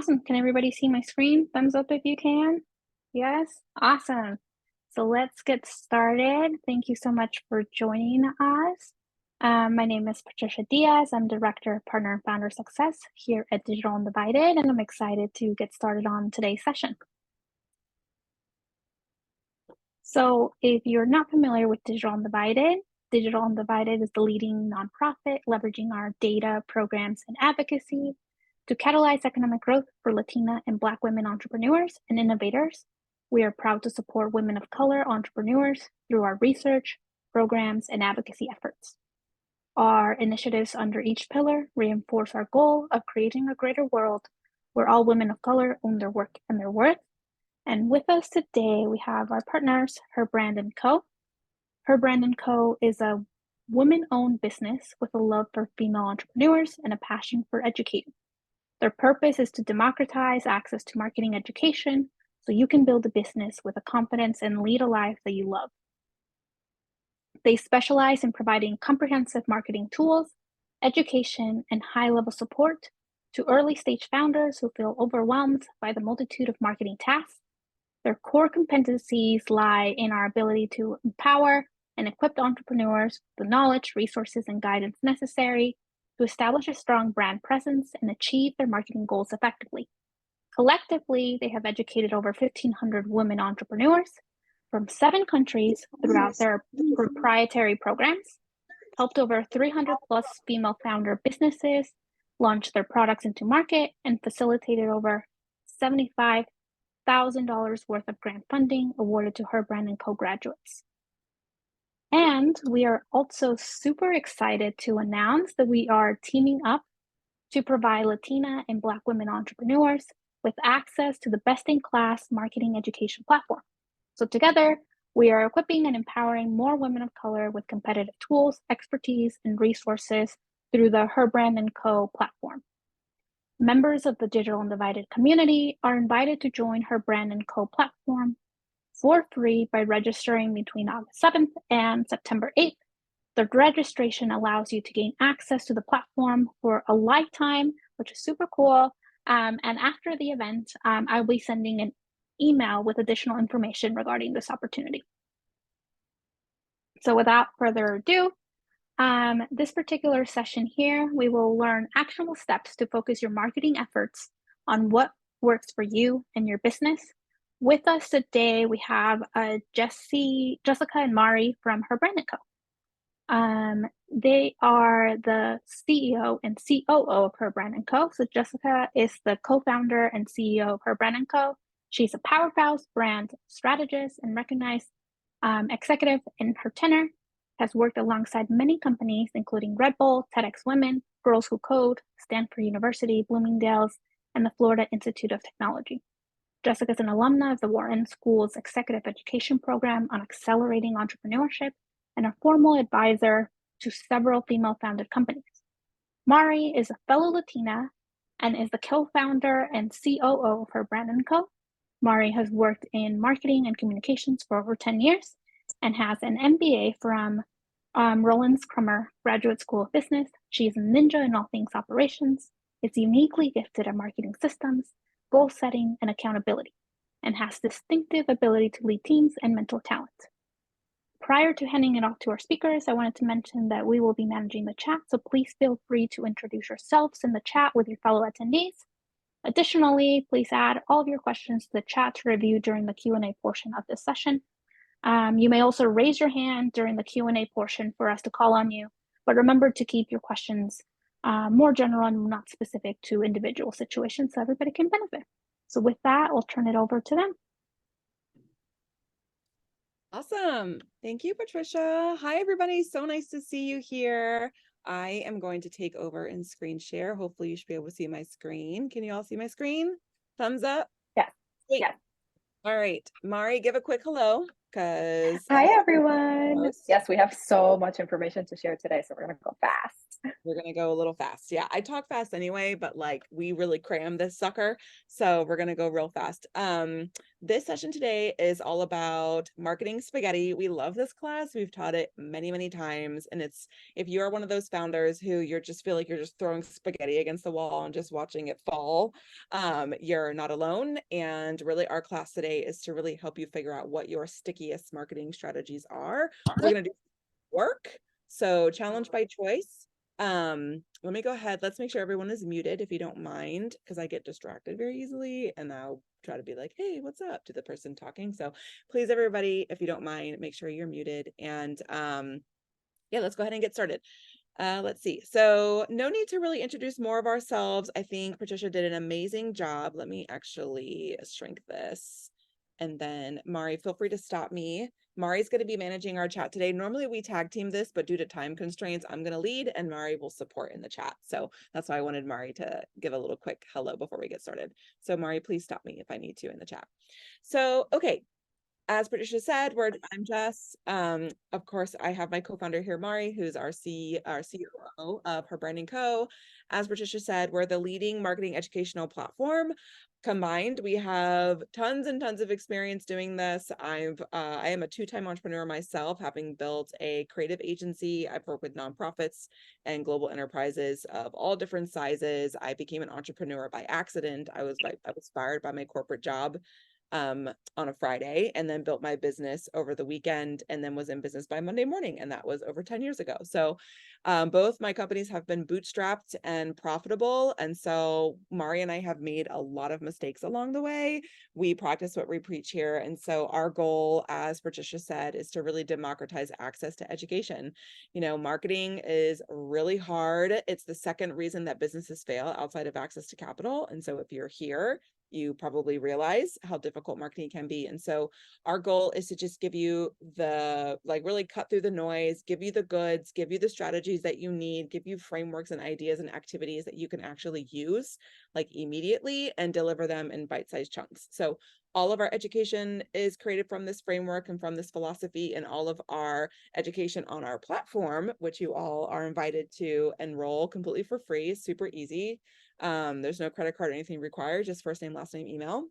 Awesome. Can everybody see my screen? Thumbs up if you can. Yes? Awesome. So let's get started. Thank you so much for joining us. My name is Patricia Diaz. I'm Director of Partner and Founder Success here at Digital Undivided, and I'm excited to get started on today's session. So if you're not familiar with Digital Undivided is the leading nonprofit leveraging our data, programs, and advocacy to catalyze economic growth for Latina and Black women entrepreneurs and innovators. We are proud to support women of color entrepreneurs through our research, programs, and advocacy efforts. Our initiatives under each pillar reinforce our goal of creating a greater world where all women of color own their work and their worth. And with us today, we have our partners, HerBrand&Co. HerBrand&Co is a women-owned business with a love for female entrepreneurs and a passion for educating. Their purpose is to democratize access to marketing education so you can build a business with a confidence and lead a life that you love. They specialize in providing comprehensive marketing tools, education, and high-level support to early-stage founders who feel overwhelmed by the multitude of marketing tasks. Their core competencies lie in our ability to empower and equip entrepreneurs with the knowledge, resources, and guidance necessary to establish a strong brand presence and achieve their marketing goals effectively. Collectively, they have educated over 1,500 women entrepreneurs from 7 countries throughout their proprietary programs, helped over 300 plus female founder businesses launch their products into market, and facilitated over $75,000 worth of grant funding awarded to HerBrand&Co graduates. And we are also super excited to announce that we are teaming up to provide Latina and Black women entrepreneurs with access to the best-in-class marketing education platform. So together, we are equipping and empowering more women of color with competitive tools, expertise, and resources through the HerBrand&Co platform. Members of the Digital Undivided community are invited to join HerBrand&Co platform for free by registering between August 7th and September 8th. The registration allows you to gain access to the platform for a lifetime, which is super cool. And after the event, I'll be sending an email with additional information regarding this opportunity. So without further ado, this particular session here, we will learn actionable steps to focus your marketing efforts on what works for you and your business. With us today, we have Jessica and Mari from HerBrand&Co. They are the CEO and COO of HerBrand&Co. So Jessica is the co-founder and CEO of HerBrand&Co. She's a powerhouse brand strategist and recognized executive in her tenure, has worked alongside many companies, including Red Bull, TEDx Women, Girls Who Code, Stanford University, Bloomingdale's, and the Florida Institute of Technology. Jessica is an alumna of the Wharton School's Executive Education Program on Accelerating Entrepreneurship and a formal advisor to several female-founded companies. Mari is a fellow Latina and is the co-founder and COO of HerBrand&Co. Mari has worked in marketing and communications for over 10 years and has an MBA from Rollins Crummer Graduate School of Business. She is a ninja in all things operations, is uniquely gifted at marketing systems, goal setting, and accountability, and has distinctive ability to lead teams and mentor talent. Prior to handing it off to our speakers, I wanted to mention that we will be managing the chat, so please feel free to introduce yourselves in the chat with your fellow attendees. Additionally, please add all of your questions to the chat to review during the Q&A portion of this session. You may also raise your hand during the Q&A portion for us to call on you, but remember to keep your questions more general and not specific to individual situations so everybody can benefit. So with that, I'll turn it over to them. Awesome. Thank you, Patricia. Hi, everybody. So nice to see you here. I am going to take over and screen share. Hopefully you should be able to see my screen. Can you all see my screen? Thumbs up? Yes. Great. Yes. All right. Mari, give a quick hello. Hi, everyone. Yes, we have so much information to share today, so we're going to go fast. We're gonna go a little fast. Yeah, I talk fast anyway, but like we really cram this sucker. So we're gonna go real fast. This session today is all about marketing spaghetti. We love this class. We've taught it many, many times. And it's if you're one of those founders who you're just feel like you're just throwing spaghetti against the wall and just watching it fall, you're not alone. And really our class today is to really help you figure out what your stickiest marketing strategies are. We're gonna do work. So challenge by choice. Let me go ahead. Let's make sure everyone is muted if you don't mind, because I get distracted very easily and I'll try to be like, hey, what's up to the person talking. So please, everybody, if you don't mind, make sure you're muted. And yeah, let's go ahead and get started. Let's see. So no need to really introduce more of ourselves. I think Patricia did an amazing job. Let me actually shrink this. And then Mari, feel free to stop me. Mari's going to be managing our chat today. Normally we tag team this, but due to time constraints, I'm going to lead and Mari will support in the chat. So that's why I wanted Mari to give a little quick hello before we get started. So Mari, please stop me if I need to in the chat. So, okay. As Patricia said, I'm Jess. Of course, I have my co-founder here, Mari, who's our COO of HerBrand&Co. As Patricia said, we're the leading marketing educational platform. Combined, we have tons and tons of experience doing this. I am a two-time entrepreneur myself, having built a creative agency. I've worked with nonprofits and global enterprises of all different sizes. I became an entrepreneur by accident. I was fired by my corporate job on a Friday, and then built my business over the weekend, and then was in business by Monday morning. And that was over 10 years ago. So both my companies have been bootstrapped and profitable. And so Mari and I have made a lot of mistakes along the way. We practice what we preach here. And so our goal, as Patricia said, is to really democratize access to education. You know, marketing is really hard. It's the second reason that businesses fail outside of access to capital. And so if you're here, you probably realize how difficult marketing can be. And so our goal is to just give you the, like, really cut through the noise, give you the goods, give you the strategies that you need, give you frameworks and ideas and activities that you can actually use like immediately and deliver them in bite-sized chunks. So all of our education is created from this framework and from this philosophy, and all of our education on our platform, which you all are invited to enroll completely for free, super easy. There's no credit card or anything required, just first name, last name, email.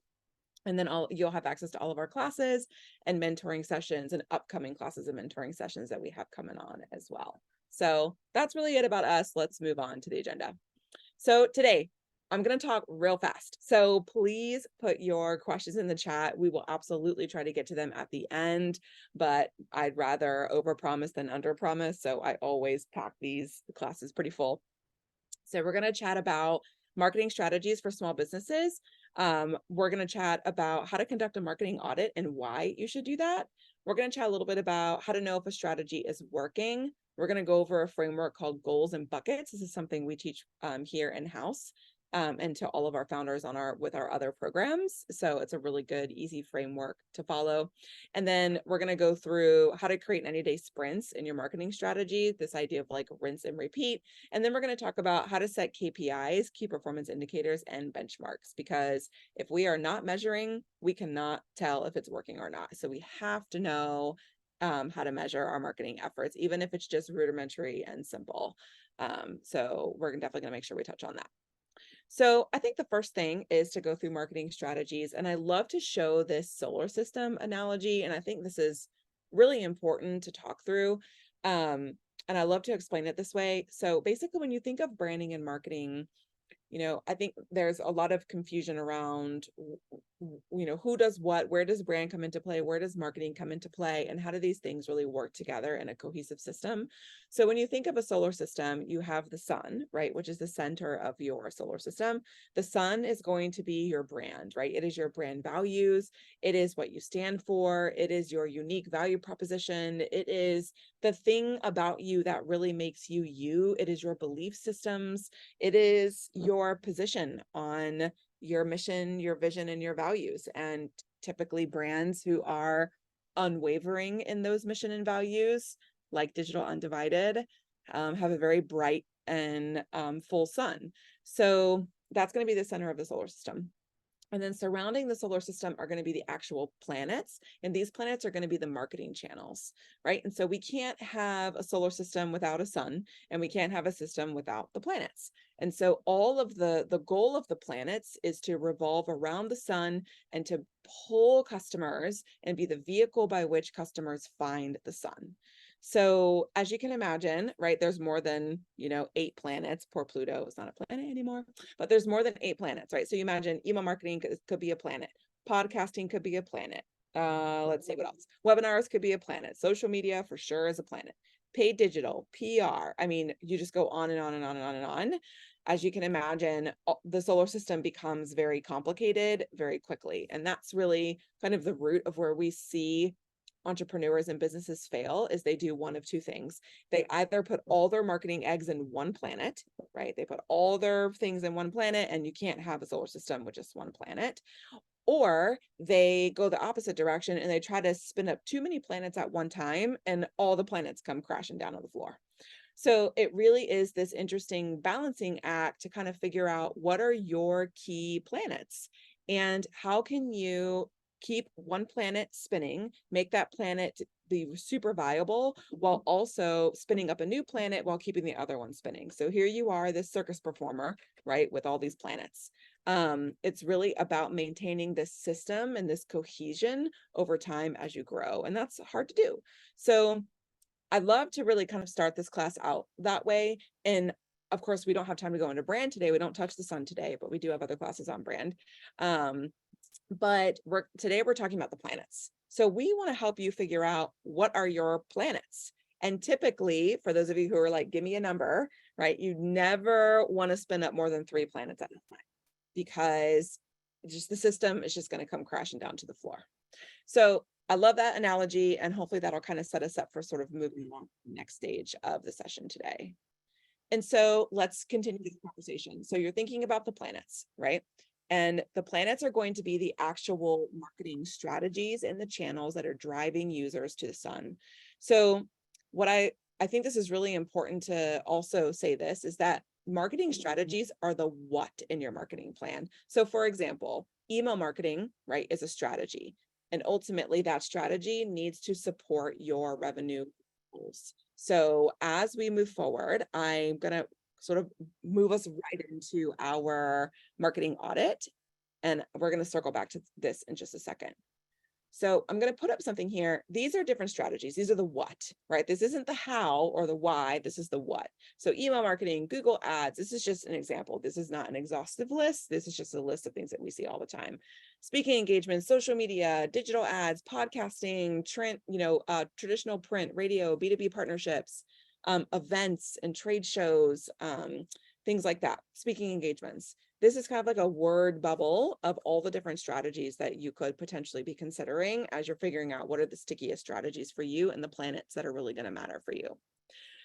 And then you'll have access to all of our classes and mentoring sessions and upcoming classes and mentoring sessions that we have coming on as well. So that's really it about us. Let's move on to the agenda. So today, I'm going to talk real fast. So please put your questions in the chat. We will absolutely try to get to them at the end, but I'd rather overpromise than underpromise. So I always pack these classes pretty full. So we're going to chat about marketing strategies for small businesses. We're going to chat about how to conduct a marketing audit and why you should do that. We're going to chat a little bit about how to know if a strategy is working. We're going to go over a framework called goals and buckets. This is something we teach here in-house. And to all of our founders with our other programs. So it's a really good, easy framework to follow. And then we're going to go through how to create 90-day sprints in your marketing strategy, this idea of like rinse and repeat. And then we're going to talk about how to set KPIs, key performance indicators, and benchmarks, because if we are not measuring, we cannot tell if it's working or not. So we have to know how to measure our marketing efforts, even if it's just rudimentary and simple. So we're definitely going to make sure we touch on that. So I think the first thing is to go through marketing strategies. And I love to show this solar system analogy. And I think this is really important to talk through. And I love to explain it this way. So basically, when you think of branding and marketing, I think there's a lot of confusion around, who does what, where does brand come into play, where does marketing come into play, and how do these things really work together in a cohesive system? So when you think of a solar system, you have the sun, right, which is the center of your solar system. The sun is going to be your brand, right? It is your brand values. It is what you stand for. It is your unique value proposition. It is the thing about you that really makes you you. It is your belief systems. It is your position on your mission, your vision, and your values. And typically brands who are unwavering in those mission and values, like Digital Undivided, have a very bright and full sun. So that's going to be the center of the solar system. And then surrounding the solar system are going to be the actual planets. And these planets are going to be the marketing channels, right? And so we can't have a solar system without a sun, and we can't have a system without the planets. And so all of the goal of the planets is to revolve around the sun and to pull customers and be the vehicle by which customers find the sun. So as you can imagine, right, there's more than, 8 planets. Poor Pluto is not a planet anymore, but there's more than 8 planets, right? So you imagine email marketing could be a planet. Podcasting could be a planet. Let's see what else. Webinars could be a planet. Social media for sure is a planet. Paid digital, PR. I mean, you just go on and on and on and on and on. As you can imagine, the solar system becomes very complicated very quickly. And that's really kind of the root of where we see entrepreneurs and businesses fail, is they do one of two things. They either put all their marketing eggs in one planet, right? They put all their things in one planet, and you can't have a solar system with just one planet. Or they go the opposite direction and they try to spin up too many planets at one time, and all the planets come crashing down on the floor. So it really is this interesting balancing act to kind of figure out what are your key planets and how can you keep one planet spinning, make that planet be super viable while also spinning up a new planet while keeping the other one spinning. So here you are, this circus performer, right, with all these planets. It's really about maintaining this system and this cohesion over time as you grow. And that's hard to do. So I'd love to really kind of start this class out that way. And of course, we don't have time to go into brand today. We don't touch the sun today, but we do have other classes on brand. But today we're talking about the planets. So we want to help you figure out what are your planets. And typically, for those of you who are like, give me a number, right? You never want to spin up more than 3 planets at a time, because just the system is just going to come crashing down to the floor. So I love that analogy, and hopefully that'll kind of set us up for sort of moving along to the next stage of the session today. And so let's continue this conversation. So you're thinking about the planets, right? And the planets are going to be the actual marketing strategies and the channels that are driving users to the sun. So what I think this is really important to also say this is that marketing strategies are the what in your marketing plan. So for example, email marketing, right, is a strategy. And ultimately that strategy needs to support your revenue goals. So as we move forward, I'm going to sort of move us right into our marketing audit. And we're going to circle back to this in just a second. So I'm going to put up something here. These are different strategies. These are the what, right? This isn't the how or the why. This is the what. So email marketing, Google ads, this is just an example. This is not an exhaustive list. This is just a list of things that we see all the time. Speaking engagements, social media, digital ads, podcasting, traditional print, radio, B2B partnerships, events and trade shows, things like that, speaking engagements. This is kind of like a word bubble of all the different strategies that you could potentially be considering as you're figuring out what are the stickiest strategies for you and the planets that are really going to matter for you.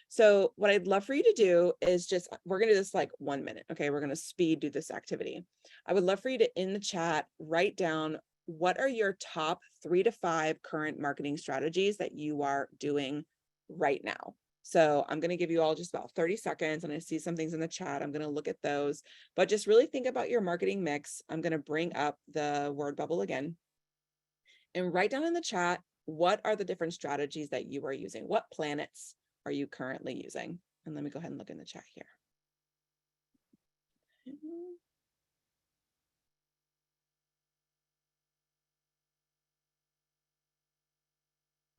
So what I'd love for you to do is we're going to do this like 1 minute. Okay. We're going to speed do this activity. I would love for you to, in the chat, write down what are your top 3 to 5 current marketing strategies that you are doing right now. So I'm going to give you all just about 30 seconds, and I see some things in the chat. I'm going to look at those, but just really think about your marketing mix. I'm going to bring up the word bubble again and write down in the chat, what are the different strategies that you are using? What planets are you currently using? And let me go ahead and look in the chat here.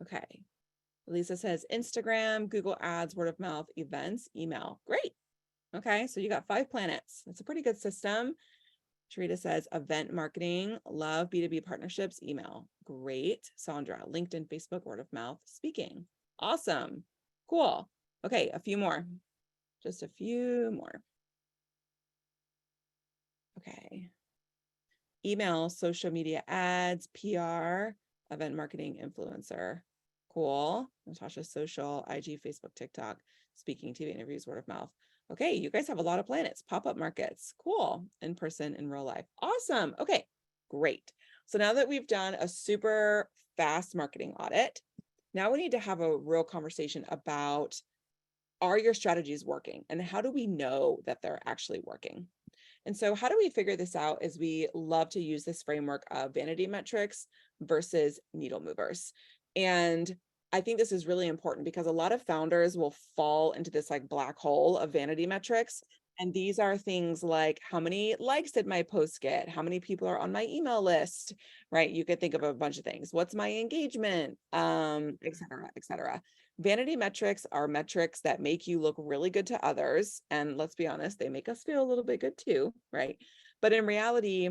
Okay. Lisa says Instagram, Google ads, word of mouth, events, email. Great. Okay. So you got 5 planets. That's a pretty good system. Sharita says event marketing, love B2B partnerships, email. Great. Sandra, LinkedIn, Facebook, word of mouth, speaking. Awesome. Cool. Okay. A few more. Just a few more. Okay. Email, social media ads, PR, event marketing, influencer. Cool. Natasha, social, IG, Facebook, TikTok, speaking, TV interviews, word of mouth. Okay, you guys have a lot of planets. Pop-up markets. Cool. In person, in real life. Awesome. Okay, great. So now that we've done a super fast marketing audit, now we need to have a real conversation about, are your strategies working? And how do we know that they're actually working? And so how do we figure this out is we love to use this framework of vanity metrics versus needle movers. And I think this is really important because a lot of founders will fall into this like black hole of vanity metrics. And these are things like, how many likes did my post get? How many people are on my email list, right? You could think of a bunch of things. What's my engagement, et cetera, et cetera. Vanity metrics are metrics that make you look really good to others. And let's be honest, they make us feel a little bit good too, right? But in reality,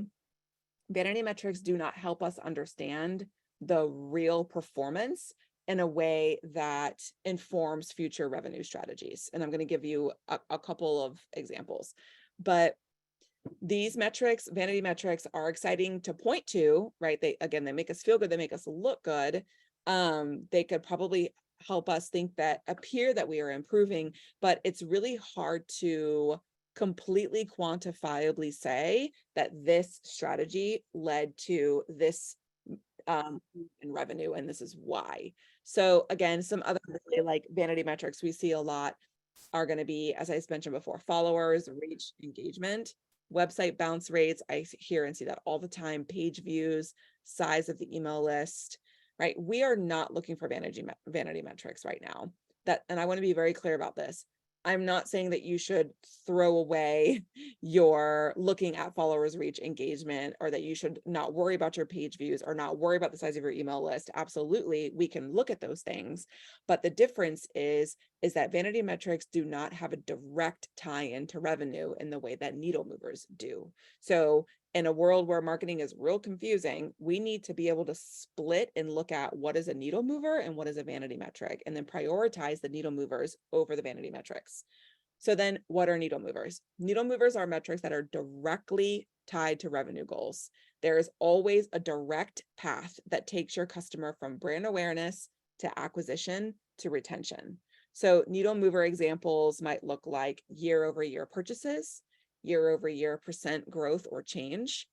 vanity metrics do not help us understand the real performance in a way that informs future revenue strategies. And I'm going to give you a couple of examples. But these metrics, vanity metrics, are exciting to point to, right? They make us feel good, they make us look good. They could probably help us appear that we are improving, but it's really hard to completely quantifiably say that this strategy led to this in revenue, and this is why. So again, some other like vanity metrics we see a lot are going to be, as I mentioned before, followers, reach, engagement, website bounce rates. I hear and see that all the time. Page views, size of the email list, right? We are not looking for vanity metrics right now. And I want to be very clear about this. I'm not saying that you should throw away your looking at followers, reach, engagement, or that you should not worry about your page views or not worry about the size of your email list. Absolutely, we can look at those things. But the difference is that vanity metrics do not have a direct tie into revenue in the way that needle movers do. So in a world where marketing is real confusing, we need to be able to split and look at what is a needle mover and what is a vanity metric, and then prioritize the needle movers over the vanity metrics. So then what are needle movers? Needle movers are metrics that are directly tied to revenue goals. There is always a direct path that takes your customer from brand awareness to acquisition to retention. So needle mover examples might look like year-over-year purchases, year-over-year percent growth or change.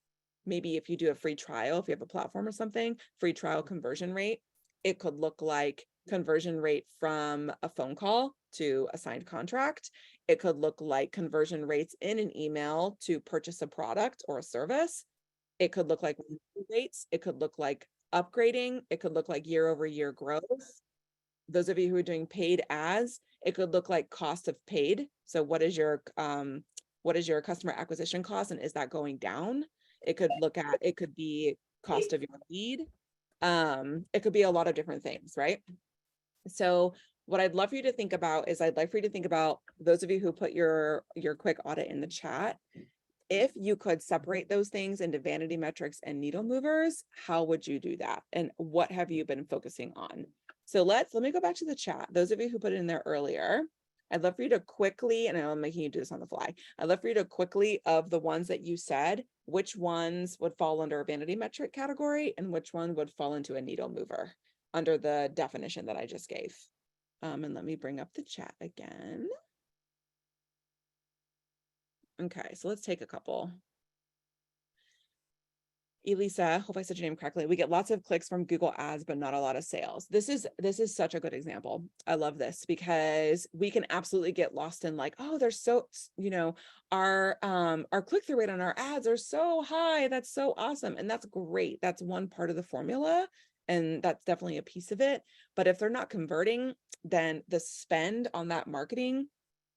Maybe if you do a free trial, if you have a platform or something, free trial conversion rate. It could look like conversion rate from a phone call to a signed contract. It could look like conversion rates in an email to purchase a product or a service. It could look like rates. It could look like upgrading. It could look like year-over-year growth. Those of you who are doing paid ads, it could look like cost of paid. So what is your customer acquisition cost, and is that going down? It could be cost of your lead. It could be a lot of different things, right? So what I'd love for you to think about is I'd like for you to think about those of you who put your quick audit in the chat. If you could separate those things into vanity metrics and needle movers, how would you do that? And what have you been focusing on? So let me go back to the chat. Those of you who put it in there earlier, I'd love for you to quickly, and I'm making you do this on the fly. I'd love for you to quickly, of the ones that you said, which ones would fall under a vanity metric category and which one would fall into a needle mover under the definition that I just gave. And let me bring up the chat again. Okay, so let's take a couple. Elisa, hope I said your name correctly. We get lots of clicks from Google Ads, but not a lot of sales. This is such a good example. I love this because we can absolutely get lost in like, oh, they're so, our click-through rate on our ads are so high. That's so awesome. And that's great. That's one part of the formula. And that's definitely a piece of it. But if they're not converting, then the spend on that marketing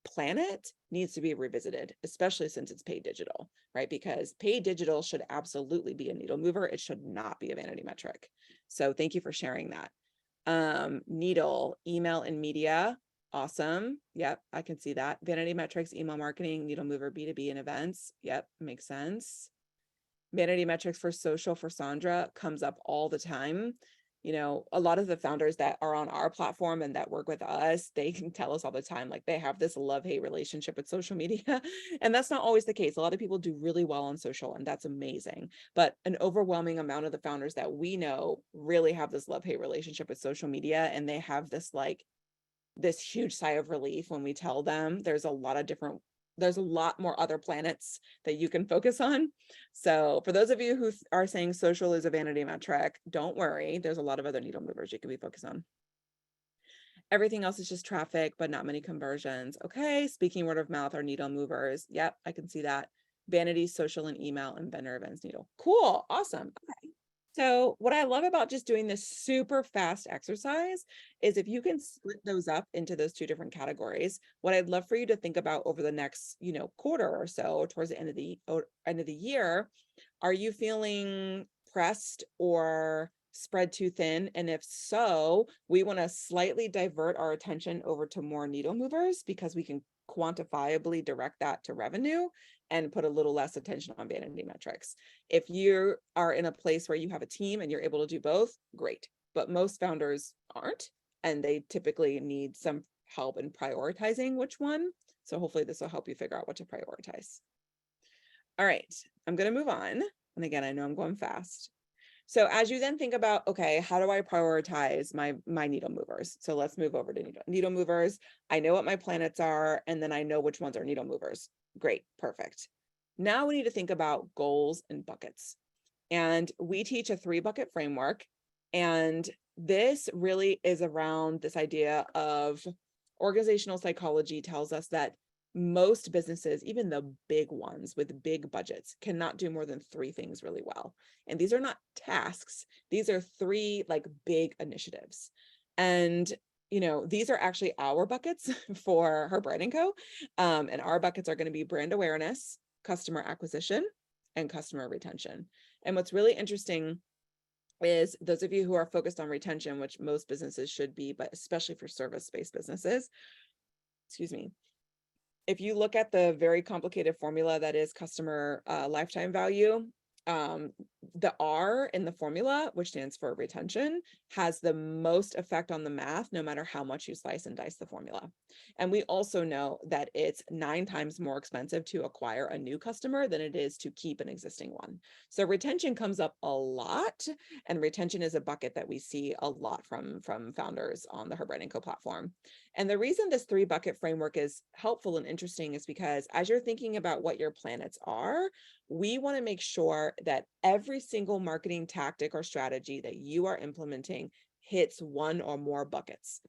planet needs to be revisited, especially since it's paid digital, right? Because paid digital should absolutely be a needle mover. It should not be a vanity metric. So thank you for sharing that. Needle, email and media. Awesome. Yep, I can see that. Vanity metrics, email marketing, needle mover, B2B and events. Yep, makes sense. Vanity metrics for social for Sandra comes up all the time. A lot of the founders that are on our platform and that work with us, they can tell us all the time, like they have this love-hate relationship with social media. And that's not always the case. A lot of people do really well on social, and that's amazing. But an overwhelming amount of the founders that we know really have this love-hate relationship with social media. And they have this huge sigh of relief when we tell them there's a lot more other planets that you can focus on. So for those of you who are saying social is a vanity metric, don't worry. There's a lot of other needle movers you can be focused on. Everything else is just traffic, but not many conversions. Okay, speaking word of mouth are needle movers. Yep, I can see that. Vanity, social, and email, and vendor events needle. Cool. Awesome. Okay. So what I love about just doing this super fast exercise is if you can split those up into those two different categories, what I'd love for you to think about over the next, quarter or so towards the end of the year, are you feeling pressed or spread too thin? And if so, we want to slightly divert our attention over to more needle movers because we can quantifiably direct that to revenue and put a little less attention on vanity metrics. If you are in a place where you have a team and you're able to do both, great. But most founders aren't, and they typically need some help in prioritizing which one. So hopefully this will help you figure out what to prioritize. All right, I'm going to move on. And again, I know I'm going fast. So as you then think about, okay, how do I prioritize my needle movers? So let's move over to needle movers. I know what my planets are, and then I know which ones are needle movers. Great, perfect. Now we need to think about goals and buckets. And we teach a 3-bucket framework. And this really is around this idea of organizational psychology tells us that most businesses, even the big ones with big budgets, cannot do more than 3 things really well. And these are not tasks. These are 3 like big initiatives. And these are actually our buckets for HerBrand&Co. And our buckets are going to be brand awareness, customer acquisition, and customer retention. And what's really interesting is those of you who are focused on retention, which most businesses should be, but especially for service-based businesses, excuse me, if you look at the very complicated formula that is customer lifetime value, the R in the formula, which stands for retention, has the most effect on the math, no matter how much you slice and dice the formula. And we also know that it's 9 times more expensive to acquire a new customer than it is to keep an existing one. So retention comes up a lot, and retention is a bucket that we see a lot from founders on the HerBrand&Co platform. And the reason this 3-bucket framework is helpful and interesting is because as you're thinking about what your planets are, we want to make sure that every single marketing tactic or strategy that you are implementing hits 1 or more buckets.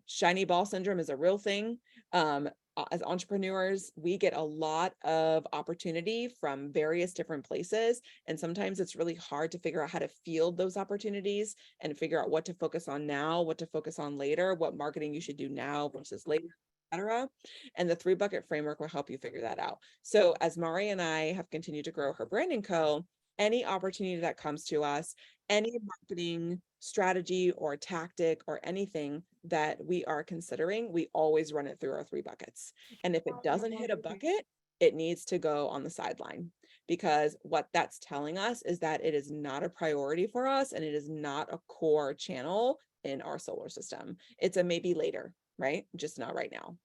Shiny ball syndrome is a real thing. As entrepreneurs, we get a lot of opportunity from various different places. And sometimes it's really hard to figure out how to field those opportunities and figure out what to focus on now, what to focus on later, what marketing you should do now versus later, etc. And the 3-bucket framework will help you figure that out. So as Mari and I have continued to grow HerBrand&Co, any opportunity that comes to us, any marketing strategy or tactic or anything that we are considering, we always run it through our 3 buckets. And if it doesn't hit a bucket, it needs to go on the sideline, because what that's telling us is that it is not a priority for us and it is not a core channel in our solar system. It's a maybe later, right? Just not right now.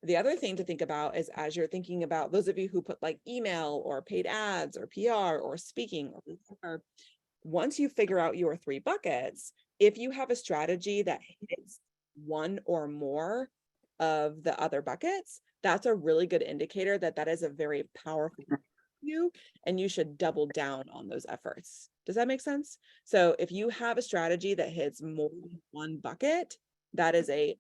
The other thing to think about is as you're thinking about those of you who put like email or paid ads or PR or speaking, or once you figure out your 3 buckets, if you have a strategy that hits 1 or more of the other buckets, that's a really good indicator that that is a very powerful you, and you should double down on those efforts. Does that make sense? So if you have a strategy that hits more than 1 bucket, that is a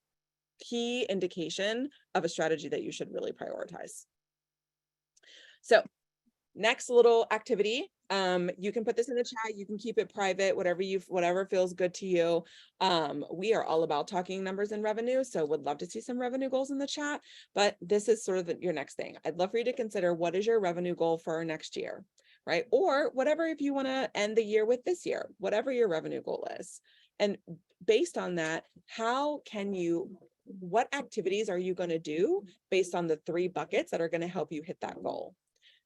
key indication of a strategy that you should really prioritize. So next little activity, you can put this in the chat, you can keep it private, whatever feels good to you. We are all about talking numbers and revenue, so would love to see some revenue goals in the chat, but this is sort of your next thing. I'd love for you to consider, what is your revenue goal for next year, right? Or whatever, if you want to end the year with this year, whatever your revenue goal is. And based on that, what activities are you going to do based on the 3 buckets that are going to help you hit that goal?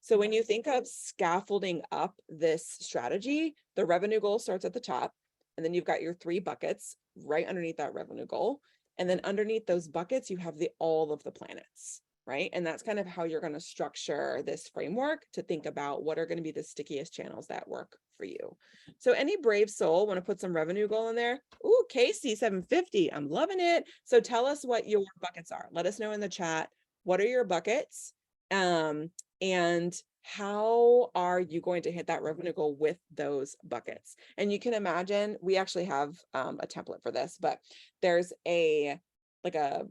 So when you think of scaffolding up this strategy, the revenue goal starts at the top, and then you've got your 3 buckets right underneath that revenue goal. And then underneath those buckets, you have all of the planets, right? And that's kind of how you're going to structure this framework to think about what are going to be the stickiest channels that work for you. So any brave soul want to put some revenue goal in there? Ooh, Casey 750, I'm loving it. So tell us what your buckets are. Let us know in the chat. What are your buckets? And how are you going to hit that revenue goal with those buckets? And you can imagine, we actually have a template for this, but there's a like a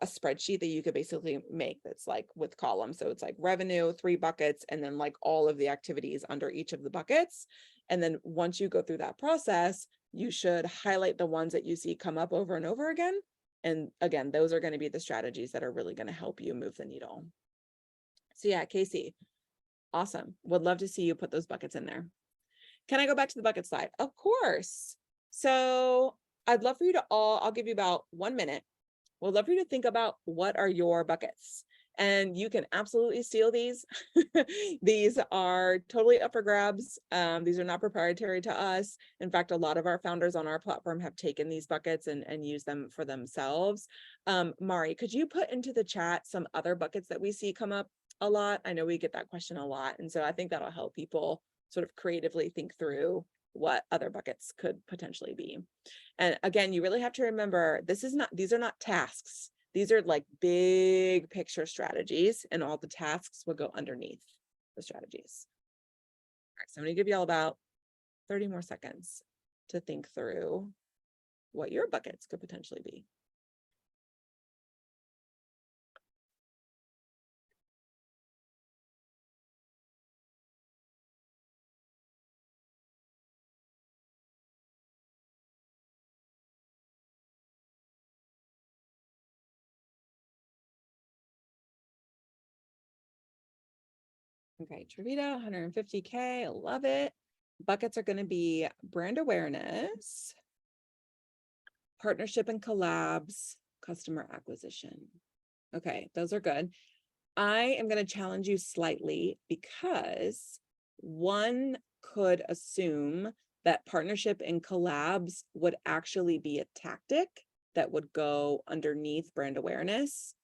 spreadsheet that you could basically make that's like with columns. So it's like revenue, 3 buckets, and then like all of the activities under each of the buckets. And then once you go through that process, you should highlight the ones that you see come up over and over again. And again, those are going to be the strategies that are really going to help you move the needle. So yeah, Casey, awesome. Would love to see you put those buckets in there. Can I go back to the bucket slide? Of course. So I'd love for you to I'll give you about 1 minute. We'd love for you to think about what are your buckets. And you can absolutely steal these. These are totally up for grabs. These are not proprietary to us. In fact, a lot of our founders on our platform have taken these buckets and used them for themselves. Mari, could you put into the chat some other buckets that we see come up a lot? I know we get that question a lot. And so I think that'll help people sort of creatively think through what other buckets could potentially be. And again, you really have to remember, these are not tasks. These are like big picture strategies, and all the tasks will go underneath the strategies. All right, so I'm going to give you all about 30 more seconds to think through what your buckets could potentially be. Okay, Trivita, 150K, I love it. Buckets are going to be brand awareness, partnership and collabs, customer acquisition. Okay, those are good. I am going to challenge you slightly because one could assume that partnership and collabs would actually be a tactic that would go underneath brand awareness,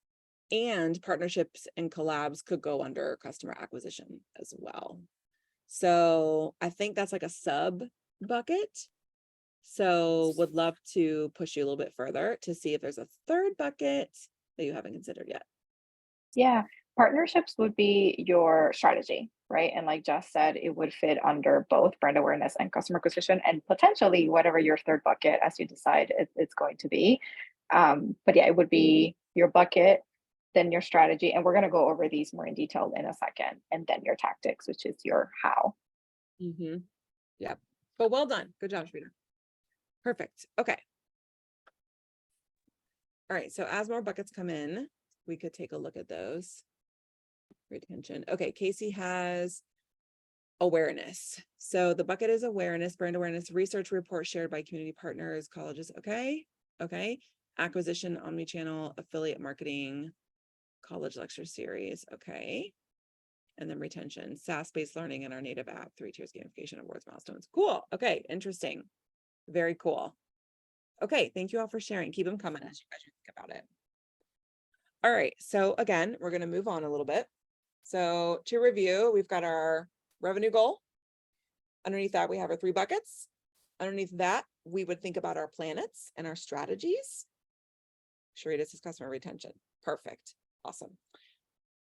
and partnerships and collabs could go under customer acquisition as well. So I think that's like a sub bucket. So would love to push you a little bit further to see if there's a third bucket that you haven't considered yet. Yeah, partnerships would be your strategy, right? And like Jess said, it would fit under both brand awareness and customer acquisition, and potentially whatever your third bucket as you decide it's going to be. But yeah, it would be your bucket, then your strategy, and we're going to go over these more in detail in a second, and then your tactics, which is your how. Yeah, but well done. Good job, Shrita. Perfect. Okay. All right. So as more buckets come in, we could take a look at those. Retention. Okay. Casey has awareness. So the bucket is awareness, brand awareness, research report shared by community partners, colleges. Okay. Okay. Acquisition, omnichannel, affiliate marketing, college lecture series. Okay. And then retention, SaaS-based learning in our native app, 3 tiers gamification, awards, milestones. Cool. Okay. Interesting. Very cool. Okay. Thank you all for sharing. Keep them coming as you guys think about it. All right. So again, we're going to move on a little bit. So to review, we've got our revenue goal. Underneath that, we have our 3 buckets. Underneath that, we would think about our planets and our strategies. Sharita says customer retention. Perfect. Awesome.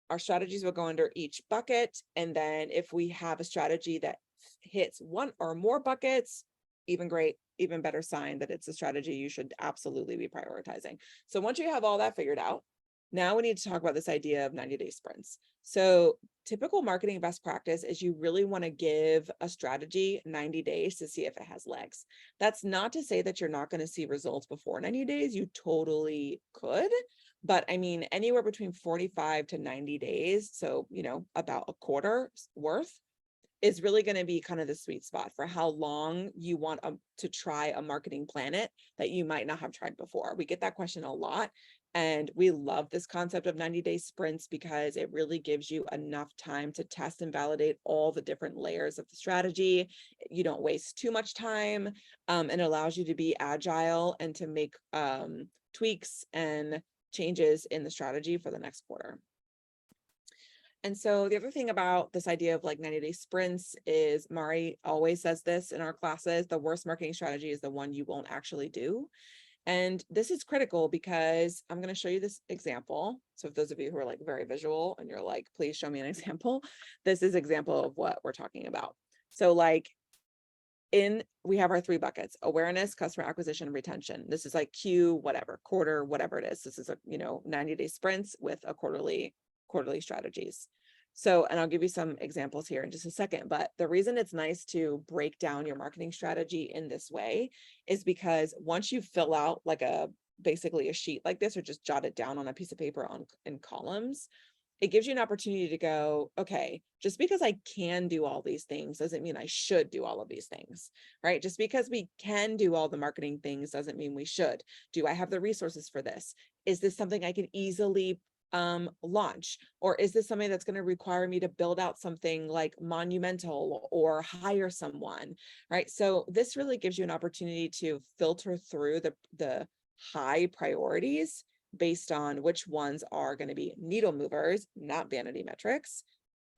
Our strategies will go under each bucket. And then if we have a strategy that hits 1 or more buckets, even great, even better sign that it's a strategy you should absolutely be prioritizing. So once you have all that figured out, now we need to talk about this idea of 90-day sprints. So typical marketing best practice is you really want to give a strategy 90 days to see if it has legs. That's not to say that you're not going to see results before 90 days. You totally could. But I mean, anywhere between 45 to 90 days, so, about a quarter worth, is really going to be kind of the sweet spot for how long you want to try a marketing planet that you might not have tried before. We get that question a lot. And we love this concept of 90-day sprints because it really gives you enough time to test and validate all the different layers of the strategy. You don't waste too much time, and it allows you to be agile and to make tweaks and changes in the strategy for the next quarter. And so the other thing about this idea of like 90-day sprints is, Mari always says this in our classes, the worst marketing strategy is the one you won't actually do. And this is critical because I'm going to show you this example. So if those of you who are like very visual and you're like, please show me an example, this is an example of what we're talking about. So like we have our 3 buckets: awareness, customer acquisition, retention. This is like Q, whatever, quarter, whatever it is. This is a, 90-day sprints with a quarterly strategies. So, and I'll give you some examples here in just a second, but the reason it's nice to break down your marketing strategy in this way is because once you fill out like basically a sheet like this, or just jot it down on a piece of paper in columns, it gives you an opportunity to go, okay, just because I can do all these things doesn't mean I should do all of these things, right? Just because we can do all the marketing things doesn't mean we should. Do I have the resources for this? Is this something I can easily launch? Or is this something that's going to require me to build out something like monumental or hire someone, right? So this really gives you an opportunity to filter through the high priorities based on which ones are going to be needle movers, not vanity metrics,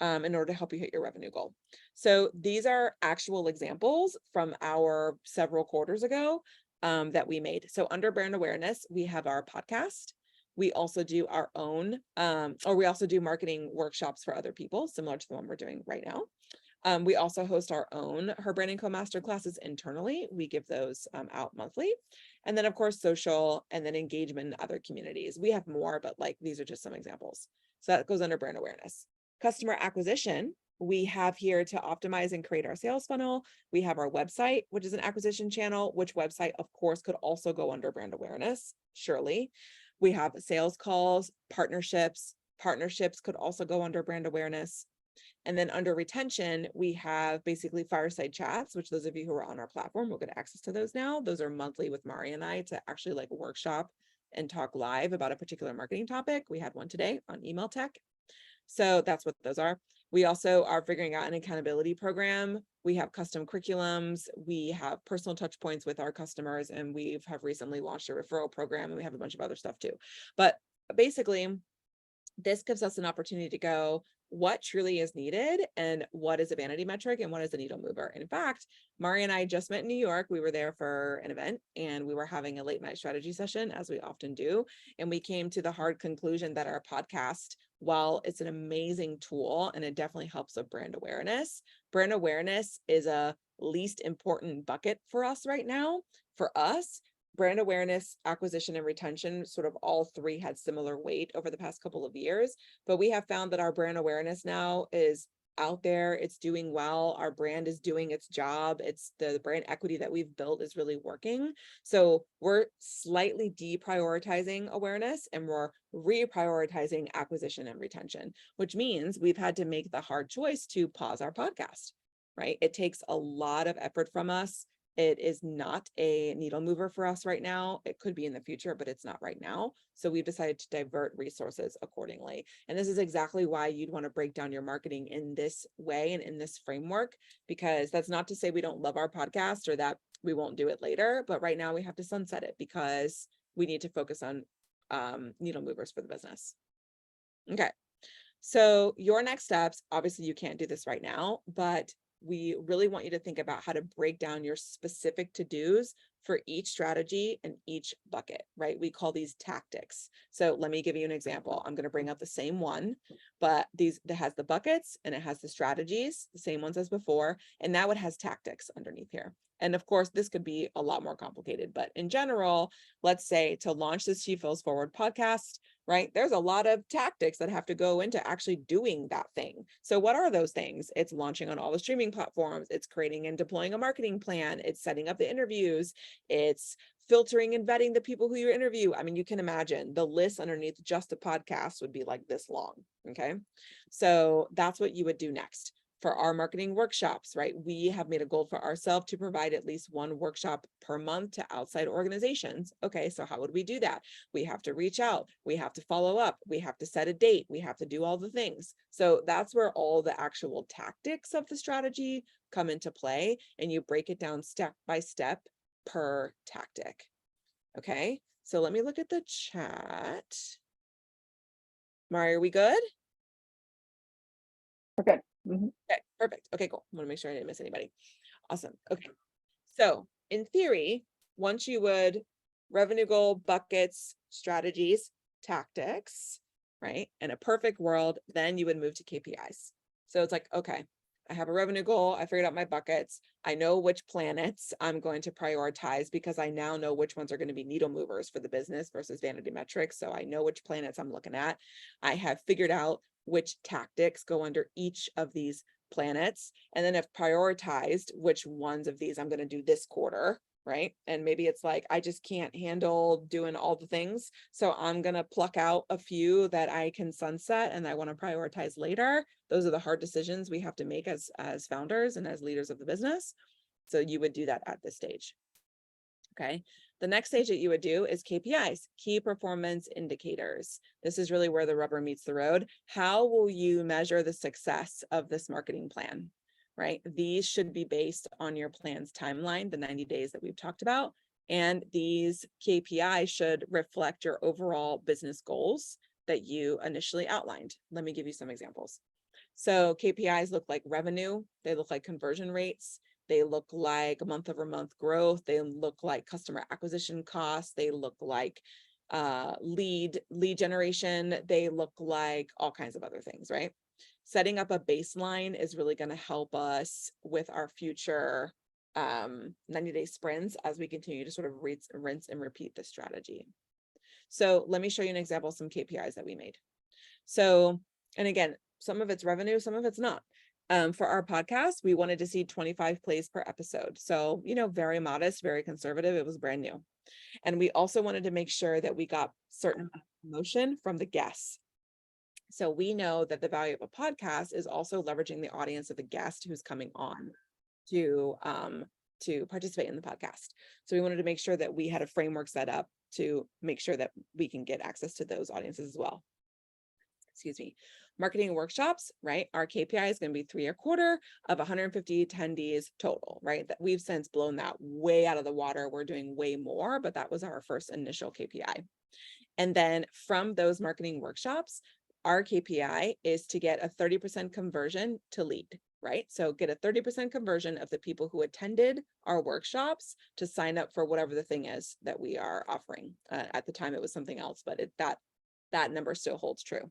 in order to help you hit your revenue goal. So these are actual examples from our several quarters ago that we made. So under brand awareness, we have our podcast. We also do our own, or we also do marketing workshops for other people, similar to the one we're doing right now. We also host our own HerBrand&Co masterclasses internally. We give those out monthly. And then of course, social, and then engagement in other communities. We have more, but like, these are just some examples. So that goes under brand awareness. Customer acquisition, we have here to optimize and create our sales funnel. We have our website, which is an acquisition channel, which website of course could also go under brand awareness, surely. We have sales calls, partnerships. Partnerships could also go under brand awareness. And then under retention, we have basically fireside chats, which those of you who are on our platform will get access to those now. Those are monthly with Mari and I to actually like workshop and talk live about a particular marketing topic. We had one today on email tech. So that's what those are. We also are figuring out an accountability program. We have custom curriculums. We have personal touch points with our customers, and we have recently launched a referral program, and we have a bunch of other stuff too. But basically, this gives us an opportunity to go, what truly is needed and what is a vanity metric and what is a needle mover. In fact, Mari and I just met in New York. We were there for an event and we were having a late night strategy session, as we often do. And we came to the hard conclusion that our podcast, while it's an amazing tool and it definitely helps with brand awareness is a least important bucket for us right now. For us, brand awareness, acquisition, and retention, sort of all 3 had similar weight over the past couple of years, but we have found that our brand awareness now is out there, it's doing well, our brand is doing its job, it's the brand equity that we've built is really working. So we're slightly deprioritizing awareness and we're reprioritizing acquisition and retention, which means we've had to make the hard choice to pause our podcast, right? It takes a lot of effort from us. It is not a needle mover for us right now. It could be in the future, but it's not right now. So we've decided to divert resources accordingly. And this is exactly why you'd want to break down your marketing in this way and in this framework, because that's not to say we don't love our podcast or that we won't do it later. But right now we have to sunset it because we need to focus on needle movers for the business. Okay. So your next steps, obviously you can't do this right now, but we really want you to think about how to break down your specific to-dos for each strategy and each bucket, right? We call these tactics. So let me give you an example. I'm going to bring up the same one, but that has the buckets and it has the strategies, the same ones as before. And now it has tactics underneath here. And of course, this could be a lot more complicated, but in general, let's say to launch this She Feels Forward podcast, right? There's a lot of tactics that have to go into actually doing that thing. So what are those things? It's launching on all the streaming platforms. It's creating and deploying a marketing plan. It's setting up the interviews. It's filtering and vetting the people who you interview. I mean, you can imagine the list underneath just a podcast would be like this long. Okay. So that's what you would do next. For our marketing workshops, right? We have made a goal for ourselves to provide at least 1 workshop per month to outside organizations. Okay, so how would we do that? We have to reach out. We have to follow up. We have to set a date. We have to do all the things. So that's where all the actual tactics of the strategy come into play, and you break it down step by step per tactic. Okay, so let me look at the chat. Mari, are we good? We're good. Mm-hmm. Okay, perfect. Okay, cool. I want to make sure I didn't miss anybody. Awesome. Okay. So in theory, once you would revenue goal, buckets, strategies, tactics, right? In a perfect world, then you would move to KPIs. So it's like, okay, I have a revenue goal. I figured out my buckets. I know which planets I'm going to prioritize because I now know which ones are going to be needle movers for the business versus vanity metrics. So I know which planets I'm looking at. I have figured out which tactics go under each of these planets, and then have prioritized which ones of these I'm going to do this quarter, right? And maybe it's like, I just can't handle doing all the things. So I'm going to pluck out a few that I can sunset and I want to prioritize later. Those are the hard decisions we have to make as founders and as leaders of the business. So you would do that at this stage. Okay. The next stage that you would do is KPIs, key performance indicators. This is really where the rubber meets the road. How will you measure the success of this marketing plan, right? These should be based on your plan's timeline, the 90 days that we've talked about. And these KPIs should reflect your overall business goals that you initially outlined. Let me give you some examples. So KPIs look like revenue. They look like conversion rates. They look like month-over-month growth. They look like customer acquisition costs. They look like lead generation. They look like all kinds of other things, right? Setting up a baseline is really going to help us with our future 90-day sprints as we continue to sort of rinse and repeat the strategy. So let me show you an example of some KPIs that we made. So, and again, some of it's revenue, some of it's not. For our podcast, we wanted to see 25 plays per episode. So, very modest, very conservative. It was brand new. And we also wanted to make sure that we got certain promotion from the guests. So we know that the value of a podcast is also leveraging the audience of the guest who's coming on to participate in the podcast. So we wanted to make sure that we had a framework set up to make sure that we can get access to those audiences as well. Excuse me. Marketing workshops, right? Our KPI is going to be 3 a quarter of 150 attendees total, right? That we've since blown that way out of the water. We're doing way more, but that was our first initial KPI. And then from those marketing workshops, our KPI is to get a 30% conversion to lead, right? So get a 30% conversion of the people who attended our workshops to sign up for whatever the thing is that we are offering. At the time, it was something else, but that number still holds true.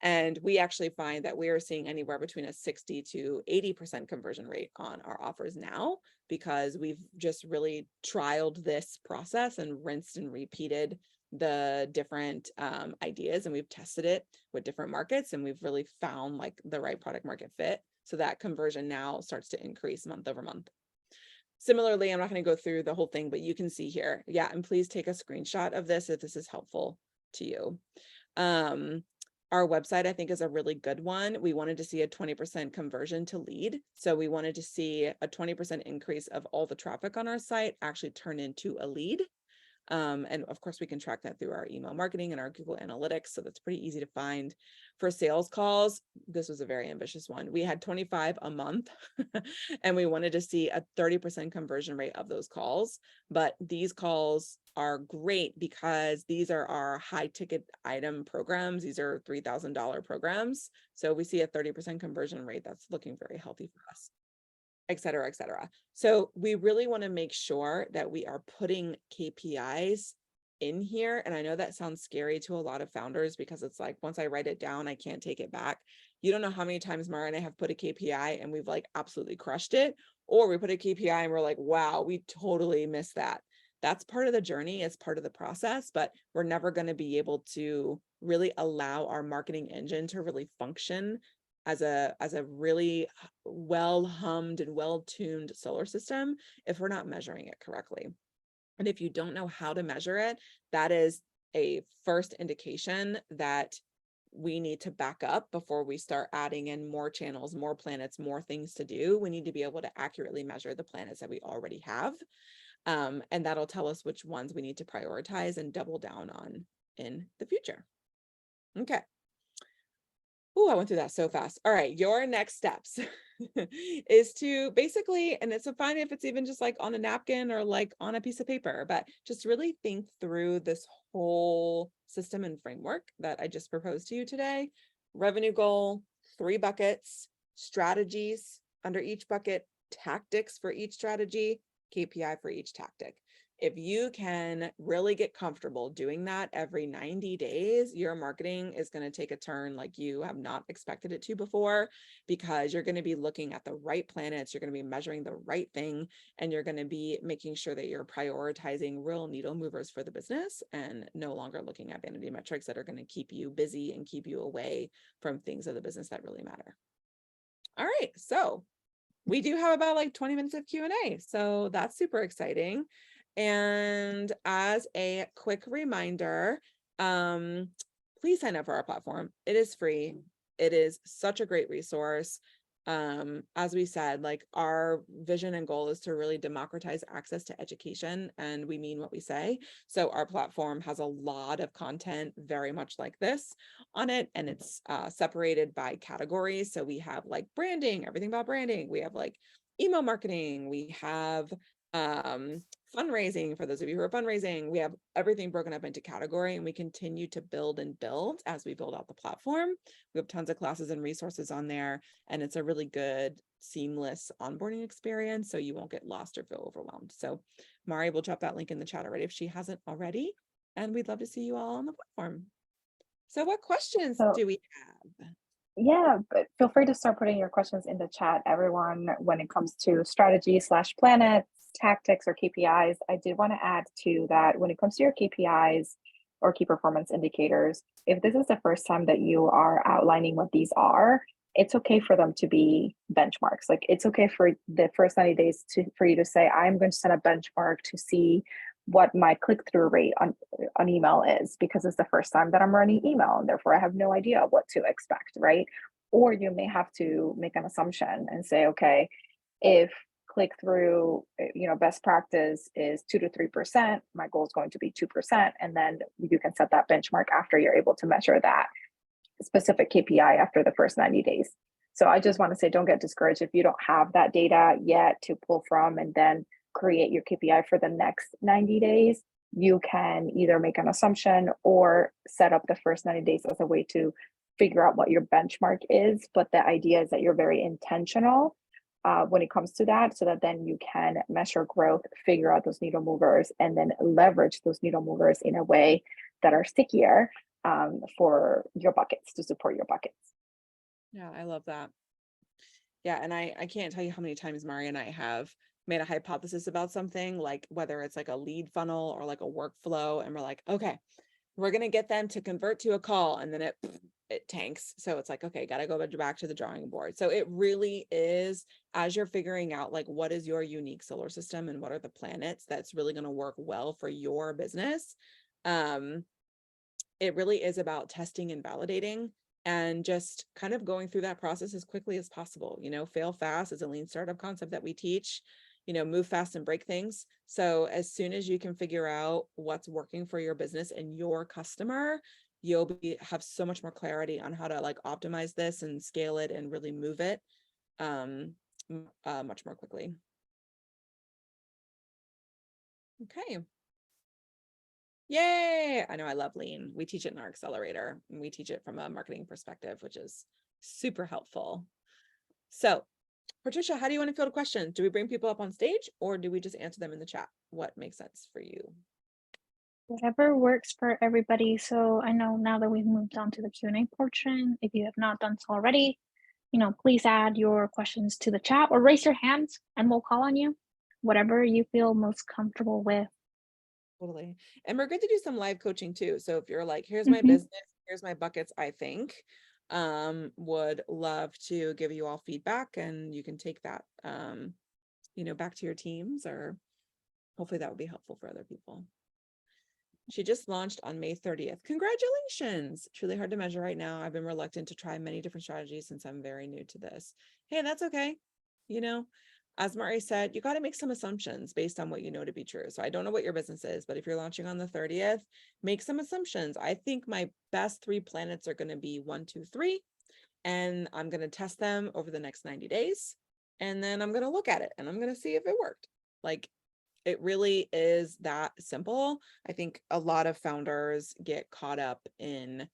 And we actually find that we are seeing anywhere between a 60 to 80% conversion rate on our offers now, because we've just really trialed this process and rinsed and repeated the different ideas, and we've tested it with different markets, and we've really found like the right product market fit. So that conversion now starts to increase month over month. Similarly, I'm not going to go through the whole thing, but you can see here. Yeah, and please take a screenshot of this if this is helpful to you. Our website, I think, is a really good one. We wanted to see a 20% conversion to lead. So we wanted to see a 20% increase of all the traffic on our site actually turn into a lead. And of course, we can track that through our email marketing and our Google Analytics. So that's pretty easy to find. For sales calls, this was a very ambitious one. We had 25 a month and we wanted to see a 30% conversion rate of those calls. But these calls are great because these are our high ticket item programs. These are $3,000 programs. So we see a 30% conversion rate. That's looking very healthy for us, et cetera, et cetera. So we really want to make sure that we are putting KPIs in here. And I know that sounds scary to a lot of founders because it's like, once I write it down, I can't take it back. You don't know how many times Mara and I have put a KPI and we've like absolutely crushed it. Or we put a KPI and we're like, wow, we totally missed that. That's part of the journey. It's part of the process, but we're never going to be able to really allow our marketing engine to really function as a really well-hummed and well-tuned solar system if we're not measuring it correctly. And if you don't know how to measure it, that is a first indication that we need to back up before we start adding in more channels, more planets, more things to do. We need to be able to accurately measure the planets that we already have. And that'll tell us which ones we need to prioritize and double down on in the future. Okay. Oh, I went through that so fast. All right, your next steps is to basically, and it's fine if it's even just like on a napkin or like on a piece of paper, but just really think through this whole system and framework that I just proposed to you today. Revenue goal, 3 buckets, strategies under each bucket, tactics for each strategy, KPI for each tactic. If you can really get comfortable doing that every 90 days, your marketing is going to take a turn like you have not expected it to before, because you're going to be looking at the right planets, you're going to be measuring the right thing, and you're going to be making sure that you're prioritizing real needle movers for the business and no longer looking at vanity metrics that are going to keep you busy and keep you away from things of the business that really matter. All right, so we do have about like 20 minutes of Q&A, so that's super exciting. And as a quick reminder, please sign up for our platform. It is free. It is such a great resource. As we said, like, our vision and goal is to really democratize access to education, and we mean what we say. So our platform has a lot of content very much like this on it, and it's separated by categories. So we have like branding, everything about branding. We have like email marketing. We have fundraising, for those of you who are fundraising. We have everything broken up into category, and we continue to build and build as we build out the platform. We have tons of classes and resources on there, and it's a really good, seamless onboarding experience, so you won't get lost or feel overwhelmed. So Mari will drop that link in the chat already if she hasn't already, and we'd love to see you all on the platform. So what questions do we have? Yeah, but feel free to start putting your questions in the chat, everyone. When it comes to strategy/planets, tactics, or KPIs, I did want to add to that when it comes to your KPIs or key performance indicators, if this is the first time that you are outlining what these are, it's okay for them to be benchmarks. Like, it's okay for the first 90 days for you to say, I'm going to set a benchmark to see what my click-through rate on email is, because it's the first time that I'm running email, and therefore I have no idea what to expect, right? Or you may have to make an assumption and say, okay, if click-through, best practice is 2 to 3%, my goal is going to be 2%, and then you can set that benchmark after you're able to measure that specific KPI after the first 90 days. So I just want to say, don't get discouraged if you don't have that data yet to pull from and then create your KPI for the next 90 days. You can either make an assumption or set up the first 90 days as a way to figure out what your benchmark is. But the idea is that you're very intentional when it comes to that, so that then you can measure growth, figure out those needle movers, and then leverage those needle movers in a way that are stickier for your buckets, to support your buckets. Yeah, I love that. Yeah, and I can't tell you how many times Mari and I have made a hypothesis about something, like whether it's like a lead funnel or like a workflow, and we're like, okay, we're going to get them to convert to a call, and then it tanks. So it's like, okay, got to go back to the drawing board. So it really is, as you're figuring out like what is your unique solar system and what are the planets that's really going to work well for your business, it really is about testing and validating, and just kind of going through that process as quickly as possible. Fail fast is a lean startup concept that we teach. Move fast and break things. So as soon as you can figure out what's working for your business and your customer, you'll have so much more clarity on how to like optimize this and scale it and really move it much more quickly. Okay. Yay! I know, I love lean. We teach it in our accelerator, and we teach it from a marketing perspective, which is super helpful. So Patricia, how do you want to field questions? Do we bring people up on stage, or do we just answer them in the chat? What makes sense for you? Whatever works for everybody. So I know now that we've moved on to the Q&A portion, if you have not done so already, please add your questions to the chat or raise your hands and we'll call on you. Whatever you feel most comfortable with. Totally. And we're going to do some live coaching too. So if you're like, here's my business, here's my buckets, I think, would love to give you all feedback, and you can take that, back to your teams, or hopefully that would be helpful for other people. She just launched on May 30th. Congratulations. Truly hard to measure right now. I've been reluctant to try many different strategies since I'm very new to this. Hey, that's okay. As Mari said, you got to make some assumptions based on what you know to be true. So I don't know what your business is, but if you're launching on the 30th, make some assumptions. I think my best 3 planets are going to be 1, 2, 3, and I'm going to test them over the next 90 days. And then I'm going to look at it and I'm going to see if it worked. Like, it really is that simple. I think a lot of founders get caught up in,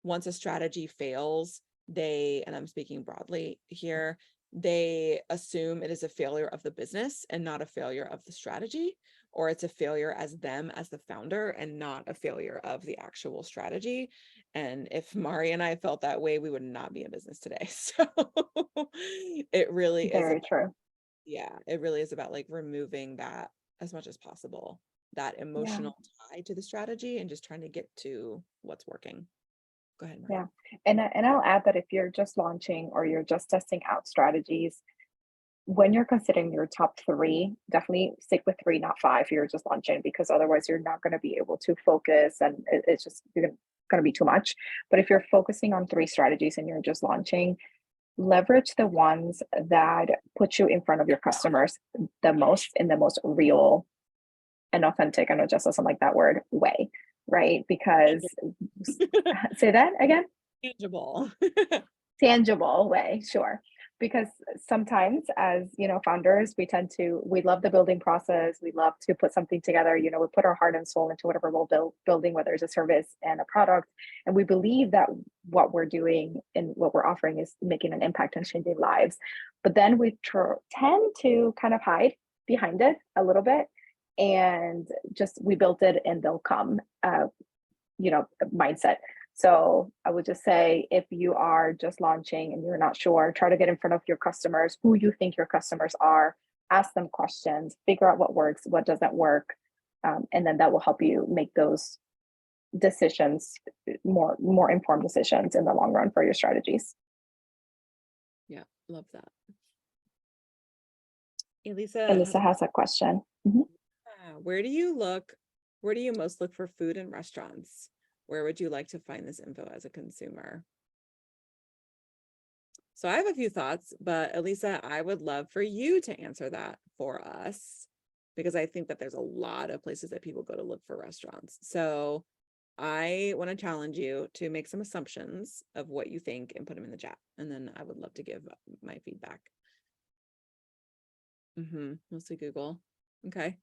once a strategy fails, and I'm speaking broadly here, they assume it is a failure of the business and not a failure of the strategy, or it's a failure as them as the founder and not a failure of the actual strategy. And if Mari and I felt that way, we would not be in business today. So it really is Very about, true. yeah, it really is about like removing that as much as possible, that emotional tie to the strategy, and just trying to get to what's working. Go ahead, Mari. Yeah. And I'll add that if you're just launching or you're just testing out strategies, when you're considering your top 3, definitely stick with 3, not 5. You're just launching, because otherwise you're not going to be able to focus, and it's just going to be too much. But if you're focusing on 3 strategies and you're just launching, leverage the ones that put you in front of your customers the most, in the most real and authentic, I know Jess doesn't like that word, way, right? Because say that again. Tangible. Tangible way, sure. Because sometimes, as founders, we love the building process. We love to put something together. We put our heart and soul into whatever we're building, whether it's a service and a product. And we believe that what we're doing and what we're offering is making an impact and changing lives. But then we tend to kind of hide behind it a little bit, and just, we built it and they'll come, mindset. So I would just say, if you are just launching and you're not sure, try to get in front of your customers, who you think your customers are, ask them questions, figure out what works, what doesn't work. And then that will help you make those decisions, more informed decisions in the long run for your strategies. Yeah, love that. Elisa Has a question. Mm-hmm. Where do you most look for food in restaurants? Where would you like to find this info as a consumer? So I have a few thoughts, but Elisa, I would love for you to answer that for us, because I think that there's a lot of places that people go to look for restaurants. So I want to challenge you to make some assumptions of what you think and put them in the chat. And then I would love to give my feedback. Mostly Google. Okay.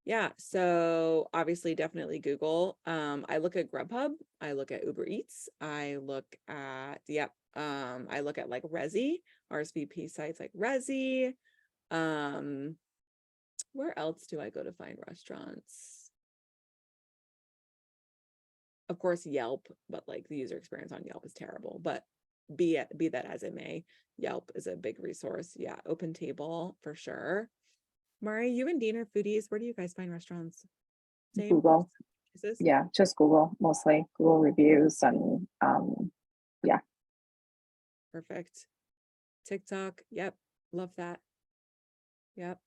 Yeah, so obviously definitely Google. I look at Grubhub, I look at Uber Eats, I look at I look at like Resy, RSVP sites like Resy. Where else do I go to find restaurants? Of course, Yelp, but like the user experience on Yelp is terrible, but be that as it may, Yelp is a big resource. Yeah, OpenTable for sure. Mari, you and Dean are foodies. Where do you guys find restaurants? Same? Google. Yeah, just Google, mostly Google reviews, and yeah. Perfect. TikTok. Yep. Love that. Yep.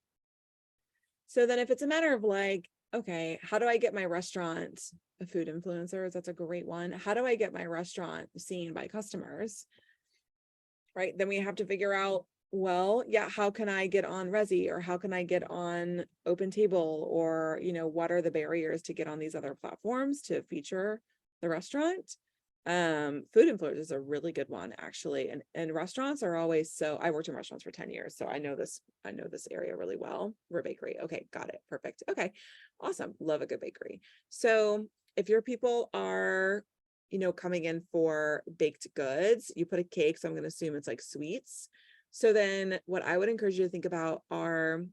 So then if it's a matter of like, okay, how do I get my restaurant a food influencers? That's a great one. How do I get my restaurant seen by customers? Right. Then we have to figure out, well, yeah, how can I get on Resy, or how can I get on OpenTable, or, what are the barriers to get on these other platforms to feature the restaurant? Food influencers is a really good one, actually. And restaurants are always I worked in restaurants for 10 years. So I know this area really well. We're a bakery. Okay. Got it. Perfect. Okay. Awesome. Love a good bakery. So if your people are coming in for baked goods, you put a cake. So I'm going to assume it's like sweets. So then what I would encourage you to think about are